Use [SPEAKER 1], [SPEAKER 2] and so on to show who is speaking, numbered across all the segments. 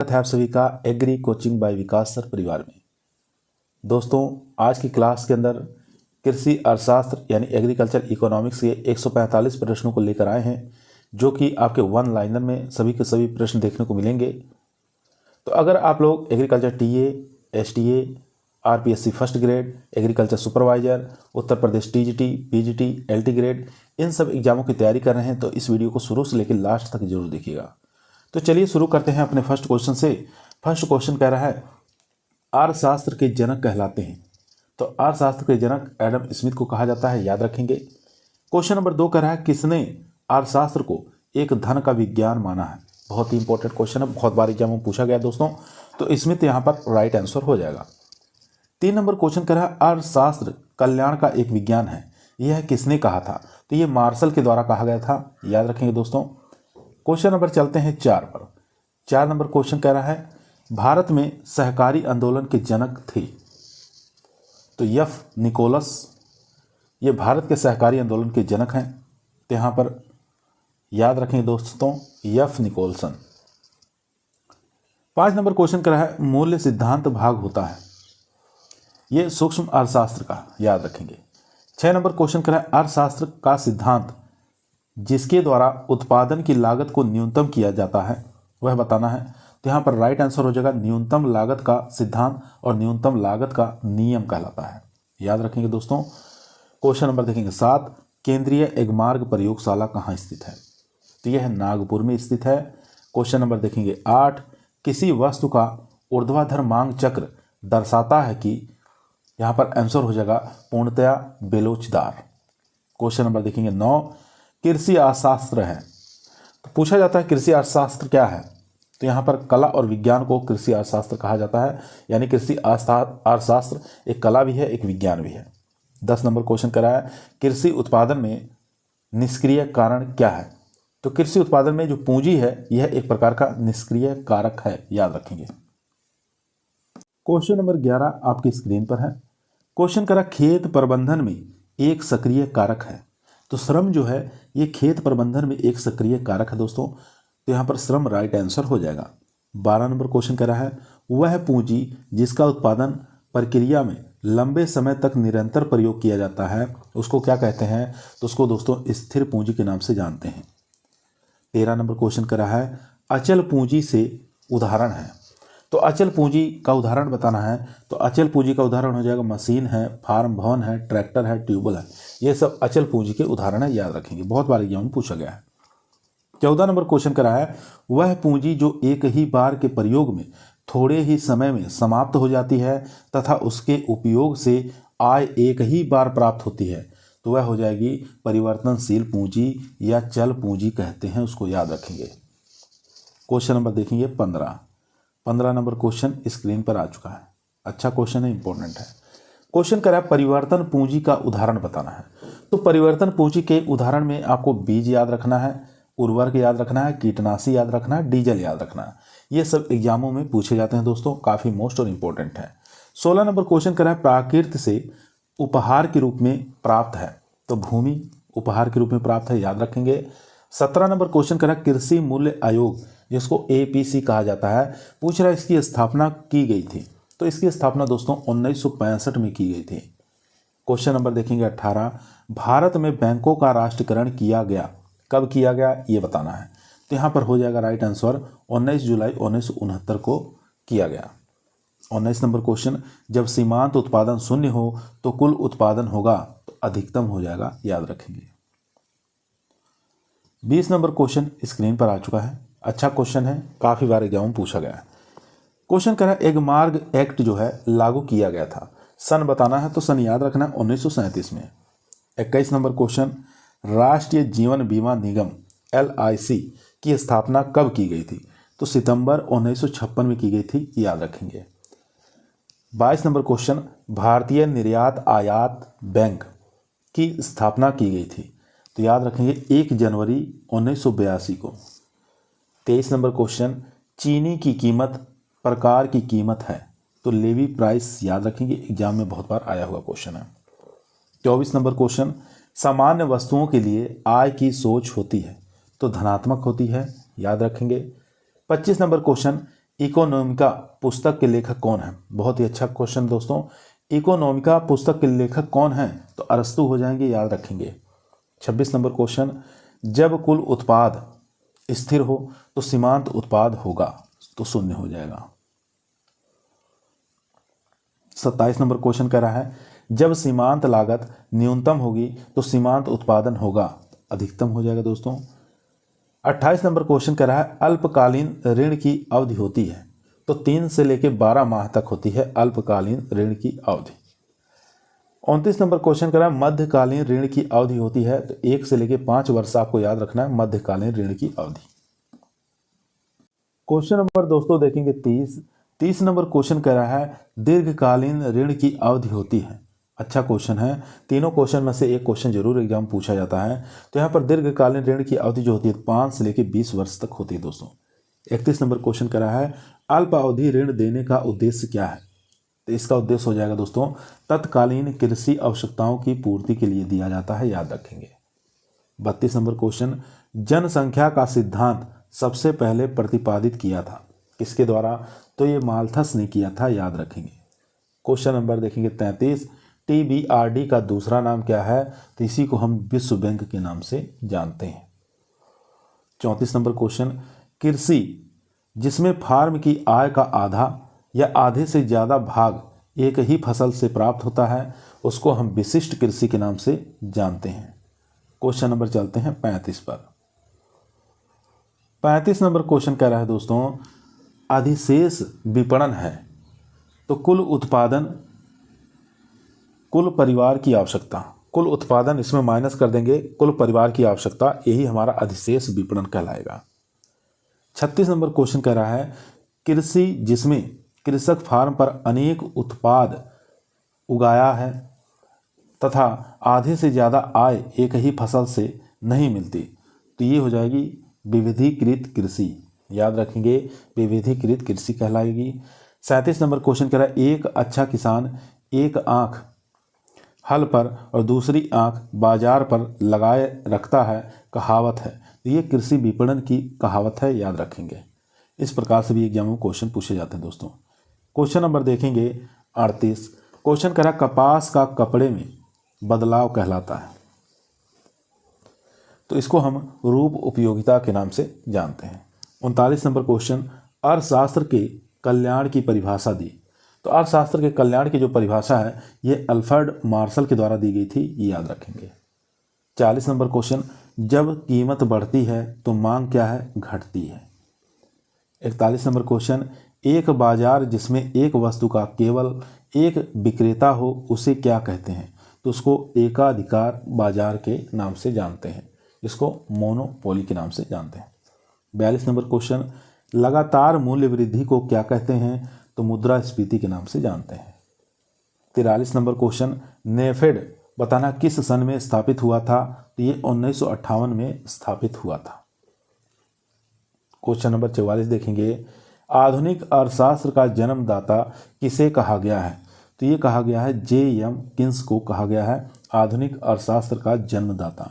[SPEAKER 1] स्वागत है आप सभी का एग्री कोचिंग बाय विकास सर परिवार में। दोस्तों, आज की क्लास के अंदर कृषि अर्थशास्त्र यानी एग्रीकल्चर इकोनॉमिक्स के 145 प्रश्नों को लेकर आए हैं, जो कि आपके वन लाइनर में सभी के सभी प्रश्न देखने को मिलेंगे। तो अगर आप लोग agriculture TA, STA, RPSC first grade, agriculture supervisor, Uttar Pradesh TGT, PGT, LT grade, इन सब एग्जामों की तैयारी कर रहे हैं तो इस वीडियो को शुरू से लेकर लास्ट तक जरूर देखिएगा। तो चलिए शुरू करते हैं अपने फर्स्ट क्वेश्चन से। फर्स्ट क्वेश्चन कह रहा है अर्थशास्त्र के जनक कहलाते हैं। तो अर्थशास्त्र के जनक एडम स्मिथ को कहा जाता है, याद रखेंगे। क्वेश्चन नंबर 2 कह रहा है किसने अर्थशास्त्र को एक धन का विज्ञान माना है। बहुत ही इंपॉर्टेंट क्वेश्चन है, बहुत बार एग्जाम में पूछा गया दोस्तों, तो स्मिथ यहाँ पर राइट आंसर हो जाएगा। 3 नंबर क्वेश्चन कह रहा है अर्थशास्त्र कल्याण का एक विज्ञान है, यह किसने कहा था। तो ये मार्शल के द्वारा कहा गया था, याद रखेंगे दोस्तों। क्वेश्चन नंबर चलते हैं 4 पर। 4 नंबर क्वेश्चन कह रहा है भारत में सहकारी आंदोलन के जनक थे। तो एफ निकोलस, ये भारत के सहकारी आंदोलन के जनक हैं। तो यहां पर याद रखेंगे दोस्तों, एफ निकोलसन। 5 नंबर क्वेश्चन कह रहा है मूल्य सिद्धांत भाग होता है, ये सूक्ष्म अर्थशास्त्र का, याद रखेंगे। 6 नंबर क्वेश्चन कह रहा है अर्थशास्त्र का सिद्धांत जिसके द्वारा उत्पादन की लागत को न्यूनतम किया जाता है वह बताना है। तो यहाँ पर राइट आंसर हो जाएगा न्यूनतम लागत का सिद्धांत और न्यूनतम लागत का नियम कहलाता है, याद रखेंगे दोस्तों। क्वेश्चन नंबर देखेंगे 7, केंद्रीय एगमार्ग प्रयोगशाला कहाँ स्थित है। तो यह नागपुर में स्थित है। क्वेश्चन नंबर देखेंगे 8, किसी वस्तु का ऊर्ध्वाधर मांग चक्र दर्शाता है कि, यहाँ पर आंसर हो जाएगा पूर्णतया बेलोचदार। क्वेश्चन नंबर देखेंगे 9, कृषि अर्थशास्त्र है। तो पूछा जाता है कृषि अर्थशास्त्र क्या है। तो यहाँ पर कला और विज्ञान को कृषि अर्थशास्त्र कहा जाता है, यानी कृषि अर्थशास्त्र एक कला भी है, एक विज्ञान भी है। 10 नंबर क्वेश्चन करा है कृषि उत्पादन में निष्क्रिय कारण क्या है। तो कृषि उत्पादन में जो पूंजी है यह एक प्रकार का निष्क्रिय कारक है, याद रखेंगे। क्वेश्चन नंबर 11 आपकी स्क्रीन पर है। क्वेश्चन करा खेत प्रबंधन में एक सक्रिय कारक है। तो श्रम जो है ये खेत प्रबंधन में एक सक्रिय कारक है दोस्तों। तो यहाँ पर श्रम राइट आंसर हो जाएगा। 12 नंबर क्वेश्चन कह रहा है वह पूंजी जिसका उत्पादन प्रक्रिया में लंबे समय तक निरंतर प्रयोग किया जाता है उसको क्या कहते हैं। तो उसको दोस्तों स्थिर पूंजी के नाम से जानते हैं। 13 नंबर क्वेश्चन कह रहा है अचल पूंजी से उदाहरण है। तो अचल पूंजी का उदाहरण बताना है। तो अचल पूंजी का उदाहरण हो जाएगा मशीन है, फार्म भवन है, ट्रैक्टर है, ट्यूबवेल है, ये सब अचल पूंजी के उदाहरण है, याद रखेंगे। बहुत बार एग्जाम में पूछा गया है। 14 नंबर क्वेश्चन करा है वह पूंजी जो एक ही बार के प्रयोग में थोड़े ही समय में समाप्त हो जाती है तथा उसके उपयोग से आय एक ही बार प्राप्त होती है, तो वह हो जाएगी परिवर्तनशील पूंजी या चल पूंजी कहते हैं, उसको याद रखेंगे। क्वेश्चन नंबर देखेंगे 15 नंबर क्वेश्चन स्क्रीन पर आ चुका है। अच्छा क्वेश्चन है, इंपॉर्टेंट है। क्वेश्चन करा परिवर्तन पूंजी का उदाहरण बताना है। तो परिवर्तन पूंजी के उदाहरण में आपको बीज याद रखना है, उर्वरक याद रखना है, कीटनाशी याद रखना है, डीजल याद रखना है। ये सब एग्जामों में पूछे जाते हैं दोस्तों, काफ़ी मोस्ट और इम्पोर्टेंट है। 16 नंबर क्वेश्चन करा प्राकृत से उपहार के रूप में प्राप्त है। तो भूमि उपहार के रूप में प्राप्त है, याद रखेंगे। 17 नंबर क्वेश्चन करा कृषि मूल्य आयोग जिसको एपीसी कहा जाता है, पूछ रहा है इसकी स्थापना की गई थी। तो इसकी स्थापना दोस्तों 1965 में की गई थी। क्वेश्चन नंबर देखेंगे 18, भारत में बैंकों का राष्ट्रीयकरण किया गया, कब किया गया ये बताना है। तो यहाँ पर हो जाएगा राइट आंसर 19 जुलाई 1969 को किया गया। 19 नंबर क्वेश्चन जब सीमांत उत्पादन शून्य हो तो कुल उत्पादन होगा, तो अधिकतम हो जाएगा, याद रखेंगे। 20 नंबर क्वेश्चन स्क्रीन पर आ चुका है। अच्छा क्वेश्चन है, काफ़ी बार एग्जाम में पूछा गया है। क्वेश्चन कह रहा है एगमार्ग एक्ट जो है लागू किया गया था, सन बताना है। तो सन याद रखना है 1937 में। 21 नंबर क्वेश्चन राष्ट्रीय जीवन बीमा निगम LIC की स्थापना कब की गई थी। तो सितंबर 1956 में की गई थी, याद रखेंगे। 22 नंबर क्वेश्चन भारतीय निर्यात आयात बैंक की स्थापना की गई थी। तो याद रखेंगे 1 जनवरी 1982 को। 23 नंबर क्वेश्चन चीनी की कीमत प्रकार की कीमत है। तो लेवी प्राइस, याद रखेंगे, एग्जाम में बहुत बार आया हुआ क्वेश्चन है। 24 नंबर क्वेश्चन सामान्य वस्तुओं के लिए आय की सोच होती है, तो धनात्मक होती है, याद रखेंगे। 25 नंबर क्वेश्चन इकोनॉमिका पुस्तक के लेखक कौन है? बहुत ही अच्छा क्वेश्चन दोस्तों। इकोनॉमिका पुस्तक के लेखक कौन है? तो अरस्तु हो जाएंगे, याद रखेंगे। 26 नंबर क्वेश्चन, जब कुल उत्पाद स्थिर हो तो सीमांत उत्पाद होगा, तो शून्य हो जाएगा। 27 नंबर क्वेश्चन कह रहा है, जब सीमांत लागत न्यूनतम होगी तो सीमांत उत्पादन होगा, अधिकतम हो जाएगा दोस्तों। 28 नंबर क्वेश्चन कह रहा है, अल्पकालीन ऋण की अवधि होती है, तो 3 से लेकर 12 माह तक होती है अल्पकालीन ऋण की अवधि। 29 नंबर क्वेश्चन कह रहा है, मध्यकालीन ऋण की अवधि होती है, तो 1 से लेकर 5 वर्ष आपको याद रखना है मध्यकालीन ऋण की अवधि। क्वेश्चन नंबर दोस्तों देखेंगे 30 नंबर क्वेश्चन कह रहा है, दीर्घकालीन ऋण की अवधि होती है। अच्छा क्वेश्चन है, तीनों क्वेश्चन में से एक क्वेश्चन जरूर एग्जाम पूछा जाता है। तो यहाँ पर दीर्घकालीन ऋण की अवधि जो होती है 5 से लेकर 20 वर्ष तक होती है दोस्तों। 31 नंबर क्वेश्चन कह रहा है, अल्पावधि ऋण देने का उद्देश्य क्या है? तो इसका उद्देश्य हो जाएगा दोस्तों, तत्कालीन कृषि आवश्यकताओं की पूर्ति के लिए दिया जाता है, याद रखेंगे। 32 नंबर क्वेश्चन, जनसंख्या का सिद्धांत सबसे पहले प्रतिपादित किया था, किसके द्वारा? तो ये माल्थस ने किया था, याद रखेंगे। क्वेश्चन नंबर देखेंगे 33, TBRD का दूसरा नाम क्या है? तो इसी को हम विश्व बैंक के नाम से जानते हैं। 34 नंबर क्वेश्चन, कृषि जिसमें फार्म की आय का आधा या आधे से ज़्यादा भाग एक ही फसल से प्राप्त होता है, उसको हम विशिष्ट कृषि के नाम से जानते हैं। क्वेश्चन नंबर चलते हैं 35 पर। 35 नंबर क्वेश्चन कह रहा है दोस्तों, अधिशेष विपणन है, तो कुल उत्पादन, कुल परिवार की आवश्यकता, कुल उत्पादन इसमें माइनस कर देंगे, कुल परिवार की आवश्यकता, यही हमारा अधिशेष विपणन कहलाएगा। 36 नंबर क्वेश्चन कह रहा है, कृषि जिसमें कृषक फार्म पर अनेक उत्पाद उगाया है तथा आधे से ज़्यादा आय एक ही फसल से नहीं मिलती, तो ये हो जाएगी विविधीकृत कृषि, याद रखेंगे, विविधीकृत कृषि कहलाएगी। 37 नंबर क्वेश्चन कह रहा है, एक अच्छा किसान एक आंख हल पर और दूसरी आंख बाजार पर लगाए रखता है, कहावत है, तो ये कृषि विपणन की कहावत है, याद रखेंगे। इस प्रकार से भी एग्जाम में क्वेश्चन पूछे जाते हैं दोस्तों। क्वेश्चन नंबर देखेंगे 38, क्वेश्चन कह रहा है, कपास का कपड़े में बदलाव कहलाता है, तो इसको हम रूप उपयोगिता के नाम से जानते हैं। 39 नंबर क्वेश्चन, अर्थशास्त्र के कल्याण की परिभाषा दी, तो अर्थशास्त्र के कल्याण की जो परिभाषा है ये अल्फ्रेड मार्शल के द्वारा दी गई थी, ये याद रखेंगे। 40 नंबर क्वेश्चन, जब कीमत बढ़ती है तो मांग क्या है? घटती है। 41 नंबर क्वेश्चन, एक बाजार जिसमें एक वस्तु का केवल एक विक्रेता हो उसे क्या कहते हैं? तो उसको एकाधिकार बाजार के नाम से जानते हैं, इसको मोनोपोली के नाम से जानते हैं। 42 नंबर क्वेश्चन, लगातार मूल्य वृद्धि को क्या कहते हैं? तो मुद्रास्फीति के नाम से जानते हैं। 43 नंबर क्वेश्चन, नेफेड बताना किस सन में स्थापित हुआ था? तो ये 1958 में स्थापित हुआ था। क्वेश्चन नंबर 44 देखेंगे, आधुनिक अर्थशास्त्र का जन्मदाता किसे कहा गया है? तो ये कहा गया है J.M. किन्स को कहा गया है आधुनिक अर्थशास्त्र का जन्मदाता,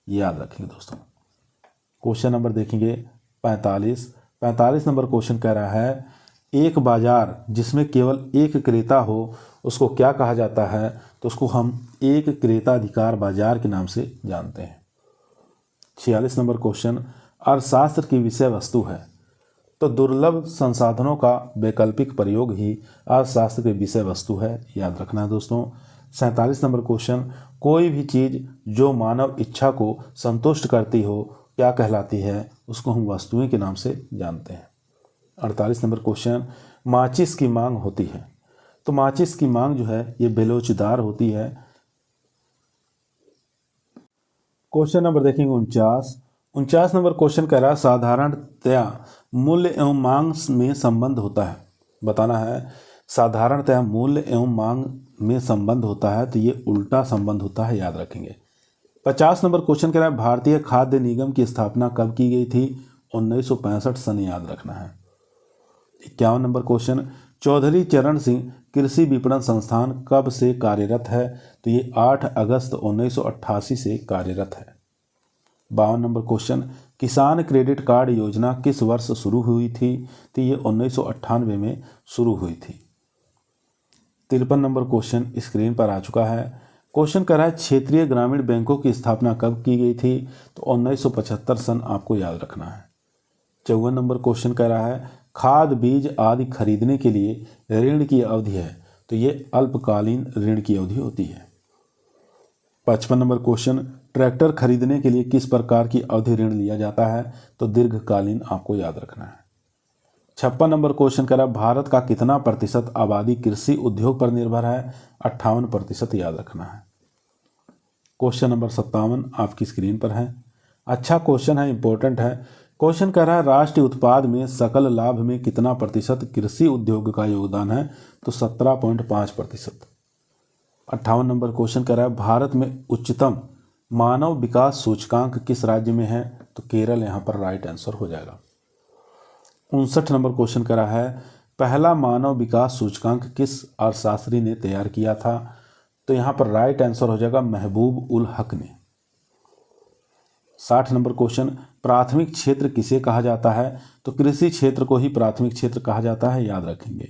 [SPEAKER 1] याद रखेंगे दोस्तों। क्वेश्चन नंबर देखेंगे 45 नंबर क्वेश्चन कह रहा है, एक बाजार जिसमें केवल एक क्रेता हो उसको क्या कहा जाता है? तो उसको हम एक क्रेताधिकार बाजार के नाम से जानते हैं। 46 नंबर क्वेश्चन, अर्थशास्त्र की विषय वस्तु है, तो दुर्लभ संसाधनों का वैकल्पिक प्रयोग ही अर्थशास्त्र की विषय वस्तु है, याद रखना है दोस्तों। 47 नंबर क्वेश्चन, कोई भी चीज़ जो मानव इच्छा को संतुष्ट करती हो क्या कहलाती है? उसको हम वस्तुएं के नाम से जानते हैं। 48 नंबर क्वेश्चन, माचिस की मांग होती है, तो माचिस की मांग जो है ये बेलोचदार होती है। क्वेश्चन नंबर देखेंगे 49 नंबर क्वेश्चन कह रहा है, साधारणतया मूल्य एवं मांग में संबंध होता है, बताना है साधारणतया मूल्य एवं मांग में संबंध होता है, तो ये उल्टा संबंध होता है, याद रखेंगे। 50 नंबर क्वेश्चन कह रहा है, भारतीय खाद्य निगम की स्थापना कब की गई थी? 1965 सन, याद रखना है। 51 नंबर क्वेश्चन, चौधरी चरण सिंह कृषि विपणन संस्थान कब से कार्यरत है? तो ये 8 अगस्त 1988 से कार्यरत है। 52 नंबर क्वेश्चन, किसान क्रेडिट कार्ड योजना किस वर्ष शुरू हुई थी? तो ये 1998 में शुरू हुई थी। 53 नंबर क्वेश्चन स्क्रीन पर आ चुका है। क्वेश्चन कर रहा है क्षेत्रीय ग्रामीण बैंकों की स्थापना कब की गई थी? तो 1975 सन आपको याद रखना है। 54 नंबर क्वेश्चन कह रहा है खाद बीज आदि खरीदने के लिए ऋण की अवधि है, तो ये अल्पकालीन ऋण की अवधि होती है। 55 नंबर क्वेश्चन, ट्रैक्टर खरीदने के लिए किस प्रकार की अवधि ऋण लिया जाता है? तो दीर्घकालीन आपको याद रखना है। 56 नंबर क्वेश्चन कह रहा है भारत का कितना प्रतिशत आबादी कृषि उद्योग पर निर्भर है? 58% याद रखना है। क्वेश्चन नंबर 57 आपकी स्क्रीन पर है। अच्छा क्वेश्चन है, इंपॉर्टेंट है। क्वेश्चन कह रहा है राष्ट्रीय उत्पाद में सकल लाभ में कितना प्रतिशत कृषि उद्योग का योगदान है? तो 17.5%। 58 नंबर क्वेश्चन कह रहा है भारत में उच्चतम मानव विकास सूचकांक किस राज्य में है? तो केरल यहाँ पर राइट आंसर हो जाएगा। 59 नंबर क्वेश्चन कह रहा है पहला मानव विकास सूचकांक किस अर्थशास्त्री ने तैयार किया था? तो यहाँ पर राइट आंसर हो जाएगा महबूब उल हक ने। 60 नंबर क्वेश्चन, प्राथमिक क्षेत्र किसे कहा जाता है? तो कृषि क्षेत्र को ही प्राथमिक क्षेत्र कहा जाता है, याद रखेंगे।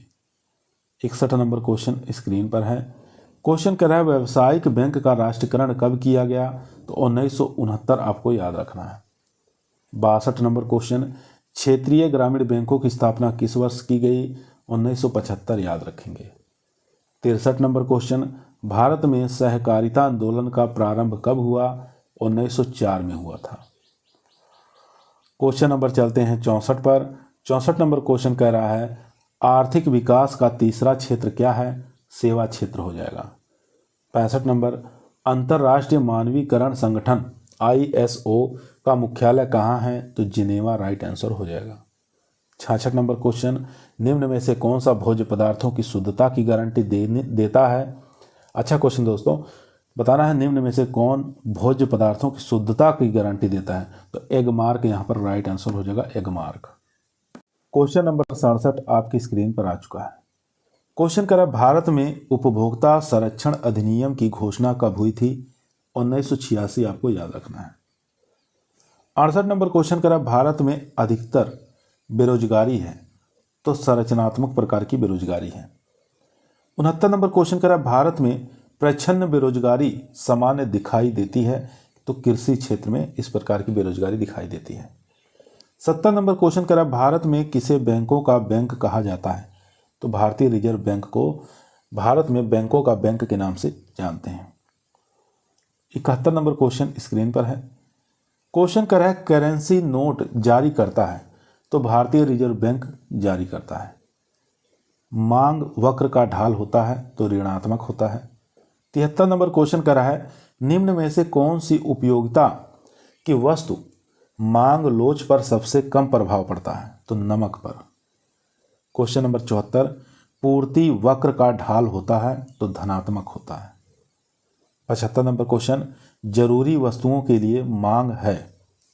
[SPEAKER 1] 61 नंबर क्वेश्चन स्क्रीन पर है। क्वेश्चन कह रहा है व्यावसायिक बैंक का राष्ट्रीयकरण कब किया गया? तो 1969 आपको याद रखना है। 62 नंबर क्वेश्चन, क्षेत्रीय ग्रामीण बैंकों की स्थापना किस वर्ष की गई? 1975 याद रखेंगे। 63 नंबर क्वेश्चन, भारत में सहकारिता आंदोलन का प्रारंभ कब हुआ? 1904 में हुआ था। क्वेश्चन नंबर चलते हैं 64 पर। 64 नंबर क्वेश्चन कह रहा है आर्थिक विकास का तीसरा क्षेत्र क्या है? सेवा क्षेत्र हो जाएगा। 65 नंबर, अंतर्राष्ट्रीय मानवीकरण संगठन ISO का मुख्यालय कहाँ है? तो जिनेवा राइट आंसर हो जाएगा। 66 नंबर क्वेश्चन, निम्न में से कौन सा भोज्य पदार्थों की शुद्धता की गारंटी देता है? अच्छा क्वेश्चन दोस्तों, बताना है निम्न में से कौन भोज्य पदार्थों की शुद्धता की गारंटी देता है? तो एग मार्क यहाँ पर राइट आंसर हो जाएगा, एग मार्क। क्वेश्चन नंबर 67 आपकी स्क्रीन पर आ चुका है। क्वेश्चन करा भारत में उपभोक्ता संरक्षण अधिनियम की घोषणा कब हुई थी? 1986 आपको याद रखना है। 68 नंबर क्वेश्चन करा भारत में अधिकतर बेरोजगारी है? तो संरचनात्मक प्रकार की बेरोजगारी है। 69 नंबर क्वेश्चन करा भारत में प्रच्छन्न बेरोजगारी सामान्य दिखाई देती है? तो कृषि क्षेत्र में इस प्रकार की बेरोजगारी दिखाई देती है। 70 नंबर क्वेश्चन करा भारत में किसे बैंकों का बैंक कहा जाता है? तो भारतीय रिजर्व बैंक को भारत में बैंकों का बैंक के नाम से जानते हैं। 71 नंबर क्वेश्चन स्क्रीन पर है। क्वेश्चन कर रहा है करेंसी नोट जारी करता है? तो भारतीय रिजर्व बैंक जारी करता है। मांग वक्र का ढाल होता है? तो ऋणात्मक होता है। 73 नंबर क्वेश्चन कर रहा है निम्न में से कौन सी उपयोगिता की वस्तु मांग लोच पर सबसे कम प्रभाव पड़ता है? तो नमक पर। क्वेश्चन नंबर 74, पूर्ति वक्र का ढाल होता है? तो धनात्मक होता है। 75 नंबर क्वेश्चन, जरूरी वस्तुओं के लिए मांग है?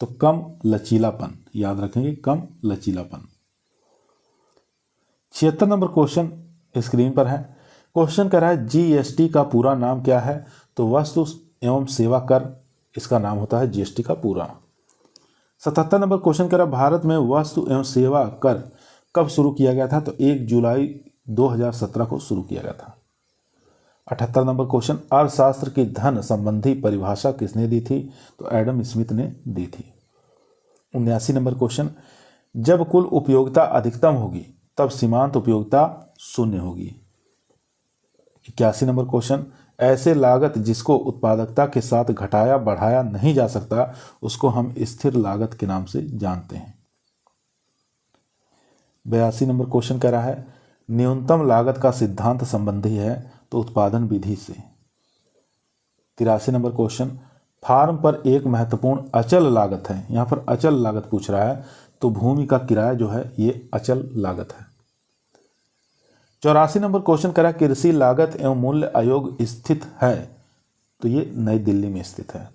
[SPEAKER 1] तो कम लचीलापन, याद रखेंगे, कम लचीलापन। 76 नंबर क्वेश्चन स्क्रीन पर है। क्वेश्चन कह रहा है GST का पूरा नाम क्या है? तो वस्तु एवं सेवा कर, इसका नाम होता है GST का पूरा। 77 नंबर क्वेश्चन कह रहा है भारत में वस्तु एवं सेवा कर कब शुरू किया गया था? तो 1 जुलाई 2017 को शुरू किया गया था। 78 नंबर क्वेश्चन, अर्थशास्त्र की धन संबंधी परिभाषा किसने दी थी? तो एडम स्मिथ ने दी थी। 79 नंबर क्वेश्चन, जब कुल उपयोगिता अधिकतम होगी तब सीमांत उपयोगिता शून्य होगी। 81 नंबर क्वेश्चन, ऐसे लागत जिसको उत्पादकता के साथ घटाया बढ़ाया नहीं जा सकता उसको हम स्थिर लागत के नाम से जानते हैं। 82 नंबर क्वेश्चन कह रहा है न्यूनतम लागत का सिद्धांत संबंधी है? तो उत्पादन विधि से। 83 नंबर क्वेश्चन, फार्म पर एक महत्वपूर्ण अचल लागत है, यहाँ पर अचल लागत पूछ रहा है, तो भूमि का किराया जो है ये अचल लागत है। 84 नंबर क्वेश्चन करा कृषि लागत एवं मूल्य आयोग स्थित है? तो ये नई दिल्ली में स्थित है।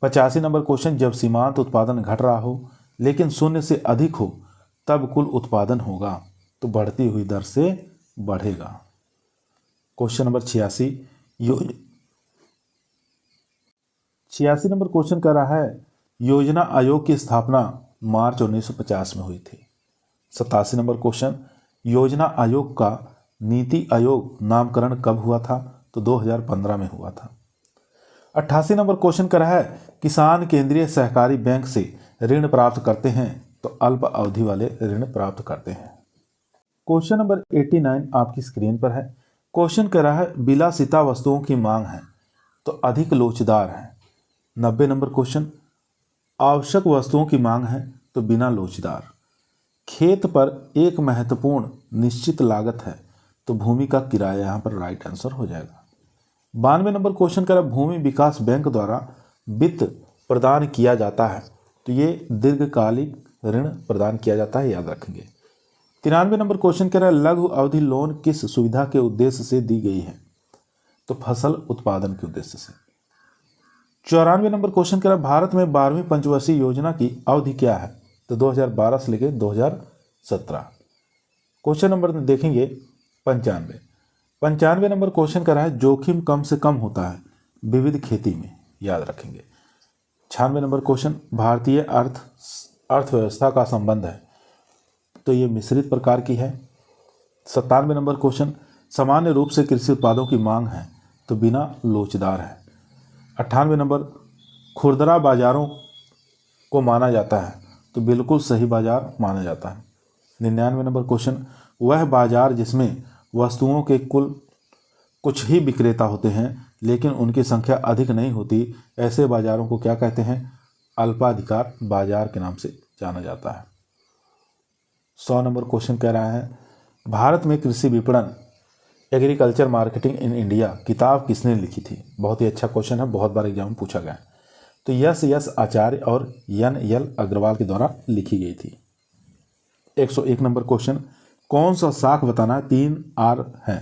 [SPEAKER 1] 85 नंबर क्वेश्चन, जब सीमांत उत्पादन घट रहा हो लेकिन शून्य से अधिक हो तब कुल उत्पादन होगा? तो बढ़ती हुई दर से बढ़ेगा। क्वेश्चन नंबर 86, 86 नंबर क्वेश्चन कर रहा है योजना आयोग की स्थापना मार्च 1950 में हुई थी। 87 नंबर क्वेश्चन योजना आयोग का नीति आयोग नामकरण कब हुआ था? तो 2015 में हुआ था। 88 नंबर क्वेश्चन कर रहा है किसान केंद्रीय सहकारी बैंक से ऋण प्राप्त करते हैं तो अल्प अवधि वाले ऋण प्राप्त करते हैं। क्वेश्चन नंबर 89 आपकी स्क्रीन पर है। क्वेश्चन कह रहा है विलासिता वस्तुओं की मांग है तो अधिक लोचदार है। 90 नंबर क्वेश्चन आवश्यक वस्तुओं की मांग है तो बिना लोचदार। खेत पर एक महत्वपूर्ण निश्चित लागत है तो भूमि का किराया यहाँ पर राइट आंसर हो जाएगा। 92 नंबर क्वेश्चन कह रहा है भूमि विकास बैंक द्वारा वित्त प्रदान किया जाता है तो ये दीर्घकालिक ऋण प्रदान किया जाता है, याद रखेंगे। 93 नंबर क्वेश्चन कह रहा है लघु अवधि लोन किस सुविधा के उद्देश्य से दी गई है? तो फसल उत्पादन के उद्देश्य से। 94 नंबर क्वेश्चन कह रहा है भारत में 12वीं पंचवर्षीय योजना की अवधि क्या है? तो 2012 से लेकर 2017। क्वेश्चन नंबर देखेंगे 95 नंबर क्वेश्चन कह रहा है जोखिम कम से कम होता है विविध खेती में, याद रखेंगे। 96 नंबर क्वेश्चन भारतीय अर्थव्यवस्था का संबंध है तो ये मिश्रित प्रकार की है। 97 नंबर क्वेश्चन सामान्य रूप से कृषि उत्पादों की मांग है तो बिना लोचदार है। 98 नंबर खुदरा बाजारों को माना जाता है तो बिल्कुल सही बाजार माना जाता है। 99 नंबर क्वेश्चन वह बाजार जिसमें वस्तुओं के कुल कुछ ही विक्रेता होते हैं लेकिन उनकी संख्या अधिक नहीं होती, ऐसे बाजारों को क्या कहते हैं? अल्पाधिकार बाजार के नाम से जाना जाता है। 100 नंबर क्वेश्चन कह रहा है भारत में कृषि विपणन एग्रीकल्चर मार्केटिंग इन इंडिया किताब किसने लिखी थी? बहुत ही अच्छा क्वेश्चन है, बहुत बार एग्जाम में पूछा गया है। तो यस आचार्य और NL अग्रवाल के द्वारा लिखी गई थी। 101 नंबर क्वेश्चन कौन सा साख बताना है? 3 R है,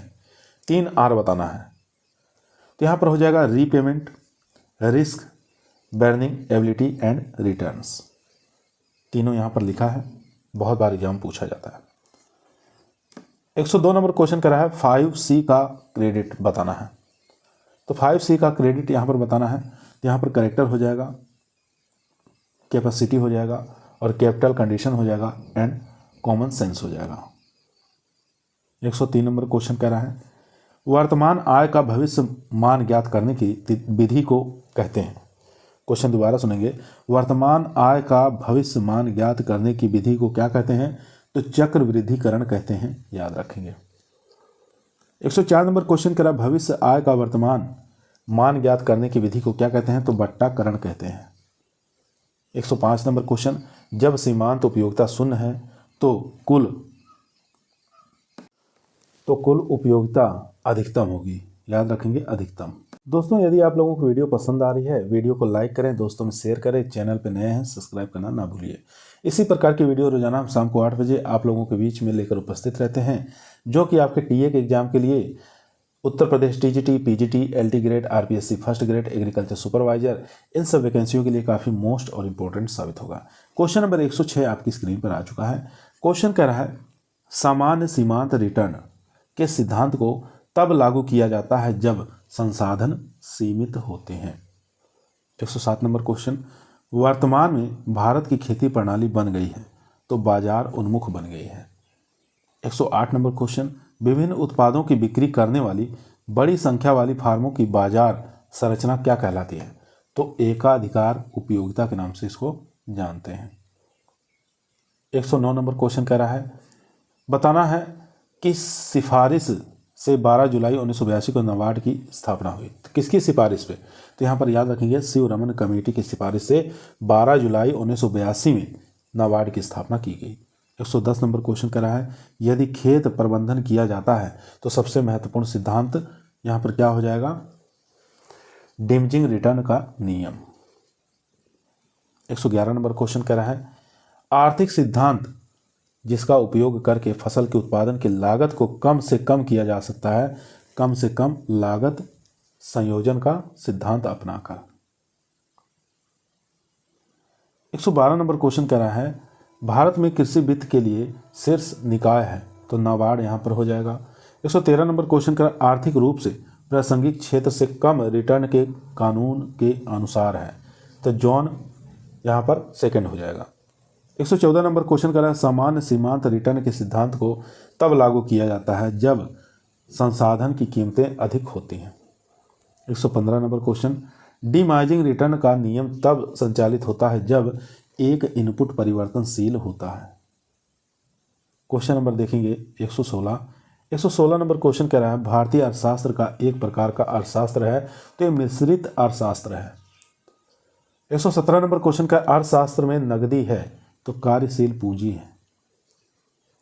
[SPEAKER 1] 3 R बताना है। तो यहाँ पर हो जाएगा repayment, risk, burning ability and returns. तीनों यहाँ पर लिखा है, बहुत बार एग्जाम पूछा जाता है। 102 नंबर क्वेश्चन कर रहा है 5C का क्रेडिट बताना है। तो 5C का क्रेडिट यहाँ पर बताना है तो यहाँ पर करेक्टर हो जाएगा, कैपेसिटी हो जाएगा और कैपिटल कंडीशन हो जाएगा एंड कॉमन सेंस हो जाएगा। 103 नंबर क्वेश्चन कह रहा है वर्तमान आय का भविष्य मान ज्ञात करने की विधि को कहते हैं। क्वेश्चन दोबारा सुनेंगे, वर्तमान आय का भविष्य मान ज्ञात करने की विधि को क्या कहते हैं? तो चक्रवृद्धिकरण कहते हैं, याद रखेंगे। 104 नंबर क्वेश्चन करा भविष्य आय का वर्तमान मान ज्ञात करने की विधि को क्या कहते हैं? तो बट्टाकरण कहते हैं। 105 नंबर क्वेश्चन जब सीमांत उपयोगिता शून्य है तो कुल उपयोगिता अधिकतम होगी, याद रखेंगे अधिकतम। दोस्तों यदि आप लोगों को वीडियो पसंद आ रही है वीडियो को लाइक करें, दोस्तों में शेयर करें, चैनल पर नए हैं सब्सक्राइब करना ना भूलिए। इसी प्रकार की वीडियो रोजाना हम शाम को 8 बजे आप लोगों के बीच में लेकर उपस्थित रहते हैं जो कि आपके टीए के एग्जाम के लिए Uttar Pradesh TGT, PGT, LT grade, RPSC first grade, agriculture supervisor, इन सब वैकेंसियों के लिए काफ़ी मोस्ट और इम्पोर्टेंट साबित होगा। क्वेश्चन नंबर 106 आपकी स्क्रीन पर आ चुका है। क्वेश्चन कह रहा है सामान्य सीमांत रिटर्न के सिद्धांत को तब लागू किया जाता है जब संसाधन सीमित होते हैं। 107 नंबर क्वेश्चन वर्तमान में भारत की खेती प्रणाली बन गई है तो बाजार उन्मुख बन गई है। 108 नंबर क्वेश्चन विभिन्न उत्पादों की बिक्री करने वाली बड़ी संख्या वाली फार्मों की बाजार संरचना क्या कहलाती है? तो एकाधिकार उपयोगिता के नाम से इसको जानते हैं। 109 नंबर क्वेश्चन कह रहा है बताना है कि सिफारिश से 12 जुलाई 1982 को नाबार्ड की स्थापना हुई। तो किसकी सिफारिश पे? तो यहाँ पर याद रखेंगे शिवरमन कमेटी की सिफारिश से 12 जुलाई 1982 में नाबार्ड की स्थापना की गई। 110 नंबर क्वेश्चन कर रहा है यदि खेत प्रबंधन किया जाता है तो सबसे महत्वपूर्ण सिद्धांत यहाँ पर क्या हो जाएगा? डिमजिंग रिटर्न का नियम। 111 नंबर क्वेश्चन कह रहा है आर्थिक सिद्धांत जिसका उपयोग करके फसल के उत्पादन की लागत को कम से कम किया जा सकता है, कम से कम लागत संयोजन का सिद्धांत अपनाकर। 112 नंबर क्वेश्चन कह रहा है भारत में कृषि वित्त के लिए शीर्ष निकाय है तो नाबार्ड यहाँ पर हो जाएगा। 113 नंबर क्वेश्चन कह रहा है आर्थिक रूप से प्रासंगिक क्षेत्र से कम रिटर्न के कानून के अनुसार है। तो जॉन यहाँ पर सेकंड हो जाएगा। 114 नंबर क्वेश्चन कर रहा है सामान्य सीमांत रिटर्न के सिद्धांत को तब लागू किया जाता है जब संसाधन की कीमतें अधिक होती हैं। 115 नंबर क्वेश्चन डिमाइजिंग रिटर्न का नियम तब संचालित होता है जब एक इनपुट परिवर्तनशील होता है। क्वेश्चन नंबर देखेंगे 116 नंबर क्वेश्चन कह रहा है भारतीय अर्थशास्त्र का एक प्रकार का अर्थशास्त्र है तो ये मिश्रित अर्थशास्त्र है। 117 नंबर क्वेश्चन का अर्थशास्त्र में नकदी है तो कार्यशील पूंजी है।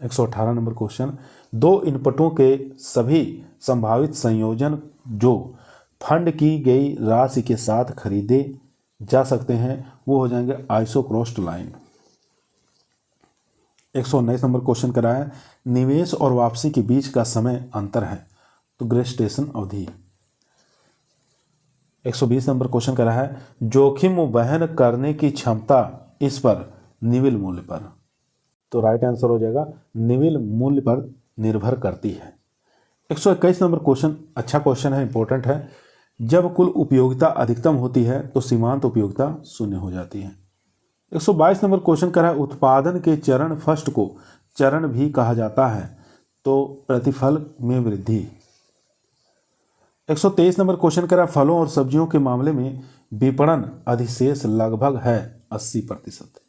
[SPEAKER 1] 118 नंबर क्वेश्चन दो इनपुटों के सभी संभावित संयोजन जो फंड की गई राशि के साथ खरीदे जा सकते हैं वो हो जाएंगे आइसोक्रॉस्ड लाइन। 119 नंबर क्वेश्चन करा है निवेश और वापसी के बीच का समय अंतर है तो ग्रेस्टेशन अवधि। 120 नंबर क्वेश्चन करा है जोखिम वहन करने की क्षमता इस पर निविल मूल्य पर, तो राइट आंसर हो जाएगा निविल मूल्य पर निर्भर करती है। 121 नंबर क्वेश्चन अच्छा क्वेश्चन है, इंपॉर्टेंट है। जब कुल उपयोगिता अधिकतम होती है तो सीमांत उपयोगिता शून्य हो जाती है। 122 नंबर क्वेश्चन कर रहा है उत्पादन के चरण फर्स्ट को चरण भी कहा जाता है तो प्रतिफल में वृद्धि। 123 नंबर क्वेश्चन कर रहा है फलों और सब्जियों के मामले में विपणन अधिशेष लगभग है 80%।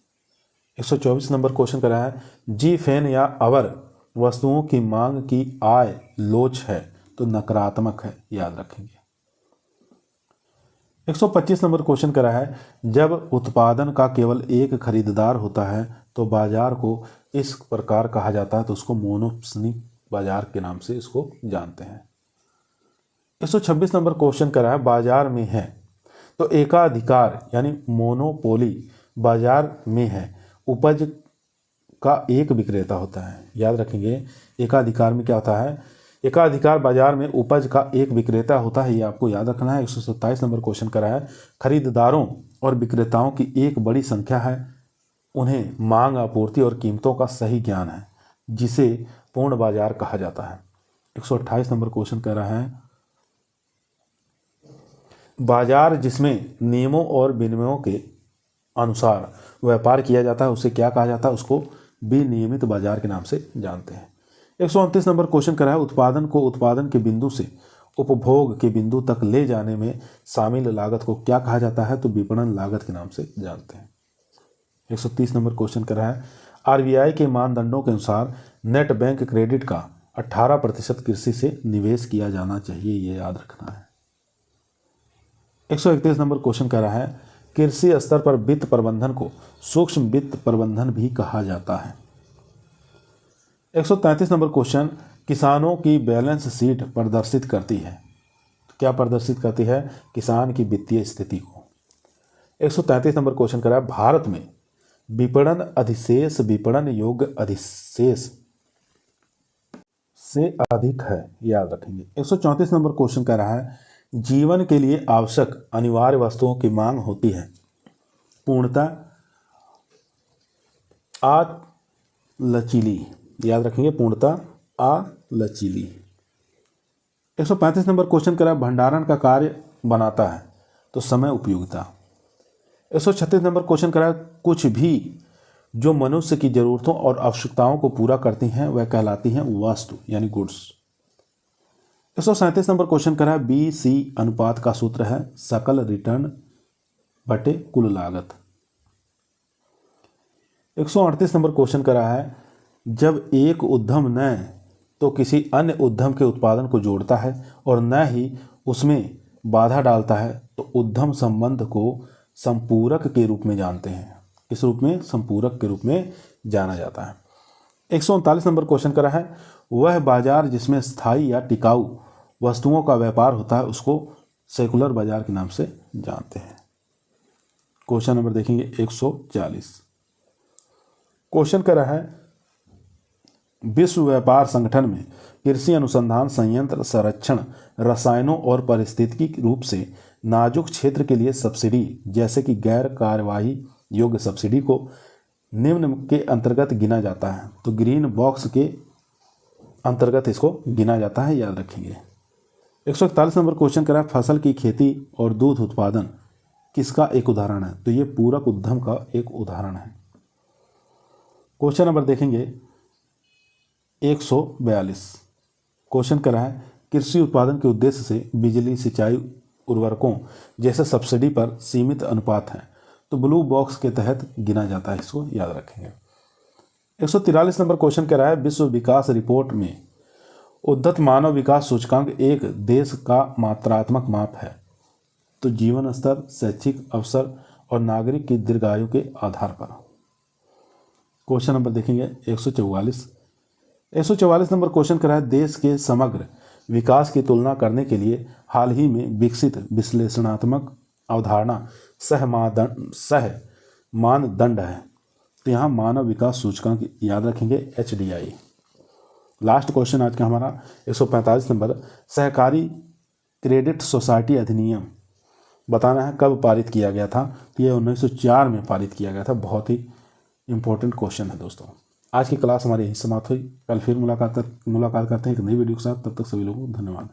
[SPEAKER 1] 124 नंबर क्वेश्चन कर रहा है जी फैन या अवर वस्तुओं की मांग की आय लोच है तो नकारात्मक है, याद रखेंगे। 125 नंबर क्वेश्चन करा है जब उत्पादन का केवल एक खरीदार होता है तो बाजार को इस प्रकार कहा जाता है तो उसको मोनोपोली बाजार के नाम से इसको जानते हैं। 126 नंबर क्वेश्चन करा है बाजार में है तो एकाधिकार यानी मोनोपोली बाजार में है उपज का एक विक्रेता होता है, याद रखेंगे। एकाधिकार में क्या होता है, एकाधिकार बाजार में उपज का एक विक्रेता होता है, ये आपको याद रखना है। 127 नंबर क्वेश्चन करा है खरीदारों और विक्रेताओं की एक बड़ी संख्या है, उन्हें मांग आपूर्ति और कीमतों का सही ज्ञान है जिसे पूर्ण बाजार कहा जाता है। 128 नंबर क्वेश्चन कह रहा है बाजार जिसमें नियमों और विनियमों के अनुसार व्यापार किया जाता है उसे क्या कहा जाता है, उसको विनियमित बाजार के नाम से जानते हैं। 129 नंबर क्वेश्चन करा है उत्पादन को उत्पादन के बिंदु से उपभोग के बिंदु तक ले जाने में शामिल लागत को क्या कहा जाता है, तो विपणन लागत के नाम से जानते हैं। 130 नंबर क्वेश्चन करा है आरबीआई के मानदंडों के अनुसार नेट बैंक क्रेडिट का 18% कृषि से निवेश किया जाना चाहिए, ये याद रखना है। 131 नंबर क्वेश्चन कह रहा है कृषि स्तर पर वित्त प्रबंधन को सूक्ष्म वित्त प्रबंधन भी कहा जाता है। 133 नंबर क्वेश्चन किसानों की बैलेंस शीट प्रदर्शित करती है, क्या प्रदर्शित करती है, किसान की वित्तीय स्थिति को। 133 नंबर क्वेश्चन करा है भारत में विपणन अधिशेष विपणन योग्य अधिशेष से अधिक है, याद रखेंगे। 134 नंबर क्वेश्चन कह रहा है जीवन के लिए आवश्यक अनिवार्य वस्तुओं की मांग होती है, पूर्णता लचीली, याद रखेंगे, पूर्णता लचीली। 135 नंबर क्वेश्चन करा भंडारण का कार्य बनाता है तो समय उपयोगिता। 136 नंबर क्वेश्चन करा कुछ भी जो मनुष्य की जरूरतों और आवश्यकताओं को पूरा करती हैं वह कहलाती हैं वस्तु यानी गुड्स। 137 नंबर क्वेश्चन करा BC अनुपात का सूत्र है सकल रिटर्न बटे कुल लागत। 138 नंबर क्वेश्चन करा है जब एक उद्यम न तो किसी अन्य उद्यम के उत्पादन को जोड़ता है और न ही उसमें बाधा डालता है तो उद्यम संबंध को संपूरक के रूप में जानते हैं, इस रूप में संपूरक के रूप में जाना जाता है। 139 नंबर क्वेश्चन करा है वह बाजार जिसमें स्थायी या टिकाऊ वस्तुओं का व्यापार होता है उसको सेकुलर बाजार के नाम से जानते हैं। क्वेश्चन नंबर देखेंगे 140। क्वेश्चन करा है विश्व व्यापार संगठन में कृषि अनुसंधान संयंत्र संरक्षण रसायनों और पारिस्थितिकी रूप से नाजुक क्षेत्र के लिए सब्सिडी जैसे कि गैर कार्यवाही योग्य सब्सिडी को निम्न के अंतर्गत गिना जाता है, तो ग्रीन बॉक्स के अंतर्गत इसको गिना जाता है, याद रखेंगे। 141 नंबर क्वेश्चन करा है फसल की खेती और दूध उत्पादन किसका एक उदाहरण है? तो ये पूरक उद्यम का एक उदाहरण है। क्वेश्चन नंबर देखेंगे 142। क्वेश्चन करा है कृषि उत्पादन के उद्देश्य से बिजली, सिंचाई, उर्वरकों जैसे सब्सिडी पर सीमित अनुपात है, तो ब्लू बॉक्स के तहत गिना जाता है। इसको याद रखेंगे। 143 नंबर क्वेश्चन कह रहा है विश्व विकास रिपोर्ट में उद्धत मानव विकास सूचकांक एक देश का मात्रात्मक माप है, तो जीवन स्तर, शैक्षिक अवसर और नागरिक की दीर्घायु के आधार पर। क्वेश्चन नंबर देखेंगे 144 नंबर क्वेश्चन कह रहा है देश के समग्र विकास की तुलना करने के लिए हाल ही में विकसित विश्लेषणात्मक अवधारणा सह मानदंड है, तो यहाँ मानव विकास सूचकांक याद रखेंगे HDI। लास्ट क्वेश्चन आज का हमारा 145 नंबर सहकारी क्रेडिट सोसाइटी अधिनियम बताना है कब पारित किया गया था? तो ये 1904 में पारित किया गया था। बहुत ही इंपॉर्टेंट क्वेश्चन है दोस्तों। आज की क्लास हमारी यहीं समाप्त हुई। कल फिर मुलाकात करते हैं एक नई वीडियो के साथ। तब तक सभी लोगों को धन्यवाद।